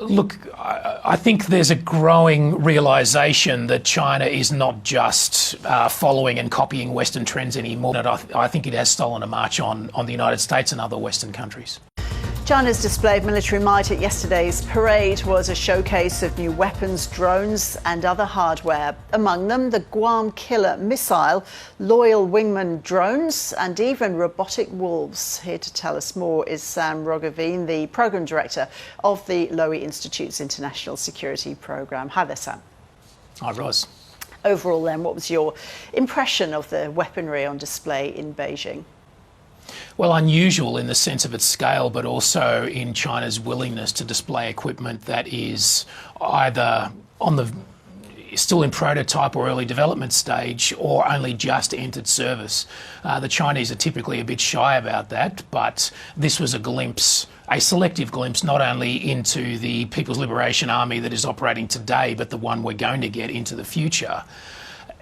Look, I think there's a growing realisation that China is not just following and copying Western trends anymore. I think it has stolen a march on the United States and other Western countries. China's display of military might at yesterday's parade was a showcase of new weapons, drones and other hardware. Among them, the Guam killer missile, loyal wingman drones and even robotic wolves. Here to tell us more is Sam Roggeveen, the Programme Director of the Lowy Institute's International Security Programme. Hi there, Sam. Hi, Ros. Overall then, what was your impression of the weaponry on display in Beijing? Well, unusual in the sense of its scale, but also in China's willingness to display equipment that is either still in prototype or early development stage, or only just entered service. The Chinese are typically a bit shy about that, but this was a selective glimpse, not only into the People's Liberation Army that is operating today, but the one we're going to get into the future.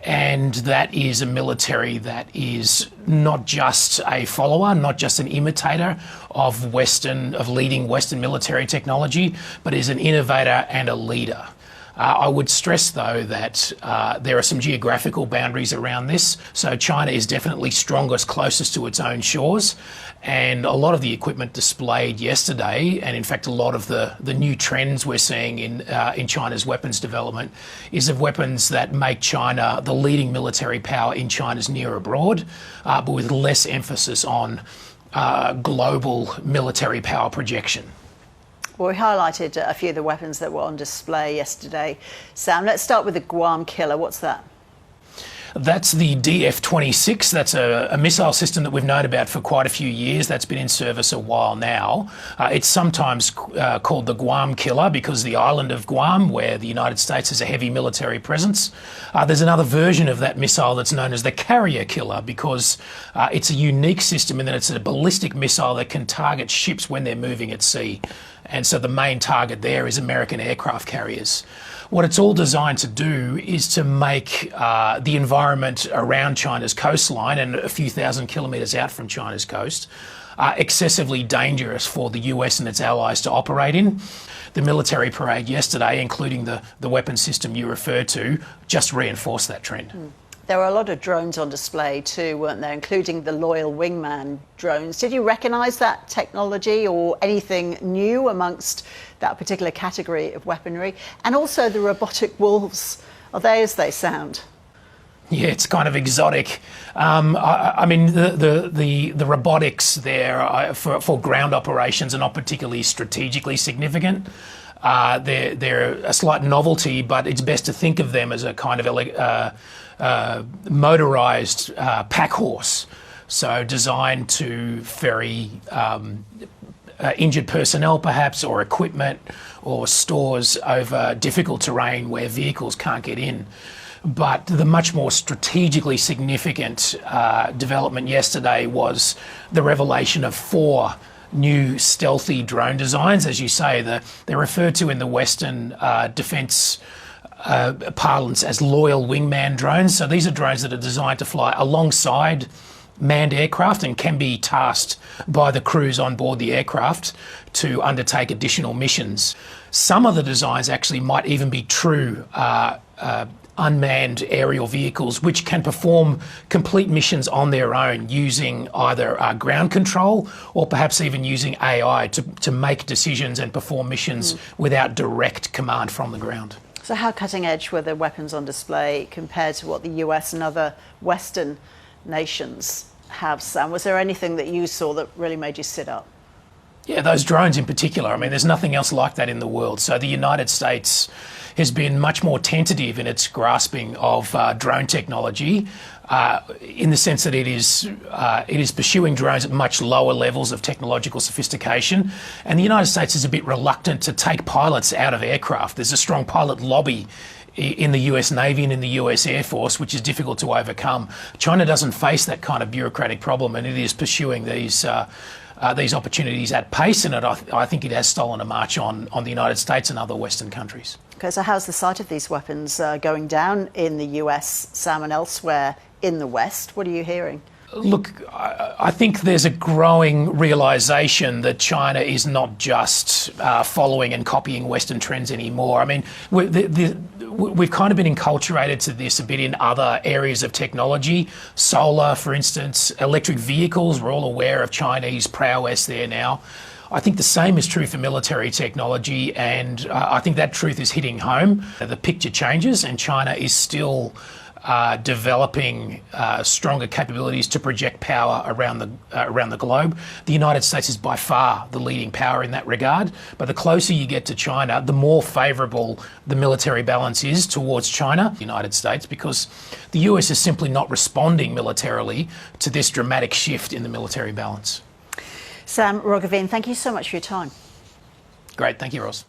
And that is a military that is not just a follower, not just an imitator of leading Western military technology, but is an innovator and a leader. I would stress, though, that there are some geographical boundaries around this. So China is definitely strongest, closest to its own shores. And a lot of the equipment displayed yesterday, and in fact a lot of the new trends we're seeing in China's weapons development, is of weapons that make China the leading military power in China's near abroad, but with less emphasis on global military power projection. Well, we highlighted a few of the weapons that were on display yesterday. Sam, let's start with the Guam killer. What's that? That's the DF-26. That's a missile system that we've known about for quite a few years. That's been in service a while now. It's sometimes called the Guam killer because the island of Guam, where the United States has a heavy military presence. There's another version of that missile that's known as the carrier killer because it's a unique system in that it's a ballistic missile that can target ships when they're moving at sea. And so the main target there is American aircraft carriers. What it's all designed to do is to make the environment around China's coastline and a few thousand kilometres out from China's coast excessively dangerous for the US and its allies to operate in. The military parade yesterday, including the weapons system you referred to, just reinforced that trend. There were a lot of drones on display too, weren't there, including the loyal wingman drones. Did you recognise that technology or anything new amongst that particular category of weaponry? And also the robotic wolves, are they as they sound? Yeah, it's kind of exotic. I mean, the robotics there for ground operations are not particularly strategically significant. They're a slight novelty, but it's best to think of them as a kind of motorised pack horse, so designed to ferry injured personnel perhaps, or equipment or stores over difficult terrain where vehicles can't get in. But the much more strategically significant development yesterday was the revelation of 4 new stealthy drone designs. As you say, they're referred to in the Western defence parlance as loyal wingman drones. So these are drones that are designed to fly alongside manned aircraft and can be tasked by the crews on board the aircraft to undertake additional missions. Some of the designs actually might even be true unmanned aerial vehicles which can perform complete missions on their own using either ground control or perhaps even using AI to make decisions and perform missions without direct command from the ground. So how cutting edge were the weapons on display compared to what the US and other Western nations have, Sam? Was there anything that you saw that really made you sit up? Yeah, those drones in particular. I mean, there's nothing else like that in the world. So the United States has been much more tentative in its grasping of drone technology, in the sense that it is pursuing drones at much lower levels of technological sophistication. And the United States is a bit reluctant to take pilots out of aircraft. There's a strong pilot lobby in the US Navy and in the US Air Force, which is difficult to overcome. China doesn't face that kind of bureaucratic problem, and it is pursuing these opportunities at pace, and I think it has stolen a march on the United States and other Western countries. Okay, so how's the sight of these weapons going down in the US, Sam, and elsewhere in the West? What are you hearing? Look, I think there's a growing realisation that China is not just following and copying Western trends anymore. I mean, we've kind of been enculturated to this a bit in other areas of technology. Solar, for instance, electric vehicles, we're all aware of Chinese prowess there now. I think the same is true for military technology, and I think that truth is hitting home. The picture changes, and China is still developing stronger capabilities to project power around the globe. The United States is by far the leading power in that regard, but the closer you get to China, the more favourable the military balance is towards China, the United States, because the US is simply not responding militarily to this dramatic shift in the military balance. Sam Roggeveen, thank you so much for your time. Great, thank you, Ross.